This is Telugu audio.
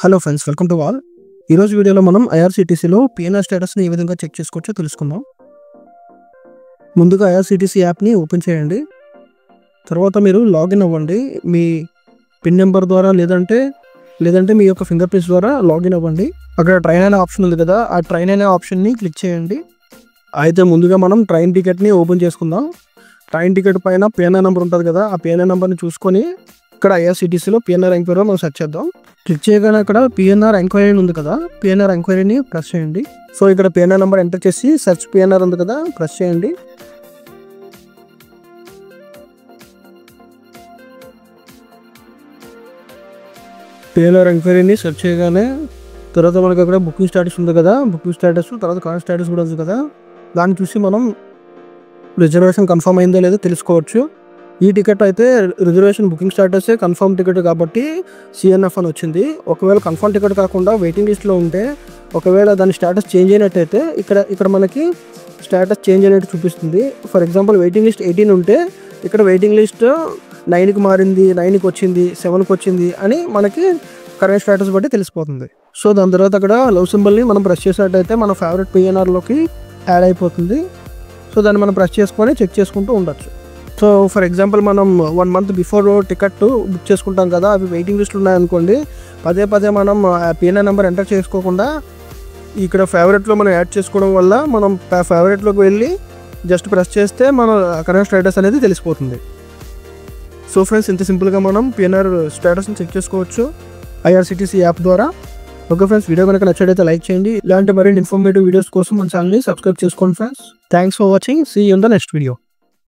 Hello friends, welcome to all. ఈరోజు వీడియోలో మనం ఐఆర్సీటీసీలో పిఎన్ఆర్ స్టేటస్ని ఏ విధంగా చెక్ చేసుకోవచ్చో తెలుసుకుందాం. ముందుగా ఐఆర్సీటీసీ యాప్ని ఓపెన్ చేయండి. తర్వాత మీరు లాగిన్ అవ్వండి. మీ పిన్ నెంబర్ ద్వారా లేదంటే మీ యొక్క ఫింగర్ ప్రింట్స్ ద్వారా లాగిన్ అవ్వండి. అక్కడ ట్రైన్ అనే ఆప్షన్ ఉంది కదా, ఆ ట్రైన్ అనే ఆప్షన్ని క్లిక్ చేయండి. అయితే ముందుగా మనం ట్రైన్ టికెట్ని ఓపెన్ చేసుకుందాం. ట్రైన్ టికెట్ పైన పిఎన్ఆర్ నెంబర్ ఉంటుంది కదా, ఆ పిఎన్ఆర్ నెంబర్ని చూసుకొని ఇక్కడ ఐఆర్సీటీసీలో పిఎన్ఆర్ ఎంక్వైరీ మనం సెర్చ్ చేద్దాం. క్లిక్ చేయగానే అక్కడ పిఎన్ఆర్ ఎంక్వైరీ ఉంది కదా, పిఎన్ఆర్ ఎంక్వైరీని ప్రెస్ చేయండి. సో ఇక్కడ పిఎన్ఆర్ నెంబర్ ఎంటర్ చేసి సెర్చ్ పిఎన్ఆర్ ఉంది కదా, ప్రెస్ చేయండి. పిఎన్ఆర్ ఎంక్వైరీని సెర్చ్ చేయగానే తర్వాత మనకి అక్కడ బుకింగ్ స్టేటస్ ఉంది కదా, బుకింగ్ స్టేటస్ తర్వాత కరెంట్ స్టేటస్ కూడా ఉంది కదా, దాన్ని చూసి మనం రిజర్వేషన్ కన్ఫర్మ్ అయిందో లేదో తెలుసుకోవచ్చు. ఈ టికెట్ అయితే reservation booking status confirm ticket కాబట్టి సిఎన్ఎఫ్ అని వచ్చింది. ఒకవేళ కన్ఫర్మ్ టికెట్ కాకుండా వెయిటింగ్ లిస్ట్లో ఉంటే, ఒకవేళ దాని స్టేటస్ చేంజ్ అయినట్టయితే ఇక్కడ మనకి స్టేటస్ చేంజ్ అయినట్టు చూపిస్తుంది. ఫర్ ఎగ్జాంపుల్ వెయిటింగ్ లిస్ట్ 18 ఉంటే ఇక్కడ వెయిటింగ్ లిస్ట్ 9కి మారింది, 9కి వచ్చింది, 7కి వచ్చింది అని మనకి కరెంట్ స్టేటస్ బట్టి తెలిసిపోతుంది. సో దాని తర్వాత అక్కడ లవ్ సింబల్ని మనం ప్రెస్ చేసినట్టయితే మన ఫేవరెట్ పిఎన్ఆర్లోకి యాడ్ అయిపోతుంది. సో దాన్ని మనం ప్రెస్ చేసుకొని చెక్ చేసుకుంటూ ఉండొచ్చు. సో ఫర్ ఎగ్జాంపుల్ మనం 1 మంత్ బిఫోర్ టికెట్ బుక్ చేసుకుంటాం కదా, అవి వెయిటింగ్ లిస్టులు ఉన్నాయనుకోండి, పదే మనం పిఎన్ఆర్ నెంబర్ ఎంటర్ చేసుకోకుండా ఇక్కడ ఫేవరెట్లో మనం యాడ్ చేసుకోవడం వల్ల మనం ఫేవరెట్లోకి వెళ్ళి జస్ట్ ప్రెస్ చేస్తే మన కరెంట్ స్టేటస్ అనేది తెలిసిపోతుంది. సో ఫ్రెండ్స్, ఇంత సింపుల్గా మనం పిఎన్ఆర్ స్టేటస్ని చెక్ చేసుకోవచ్చు ఐఆర్సీటీసీ యాప్ ద్వారా. ఓకే ఫ్రెండ్స్, వీడియో కనుక నచ్చడైతే లైక్ చేయండి. ఇలాంటి మరిన్ని ఇన్ఫర్మేటివ్ వీడియోస్ కోసం మన ఛానల్ని సబ్స్క్రైబ్ చేసుకోండి friends. Thanks for watching. See you in the next video.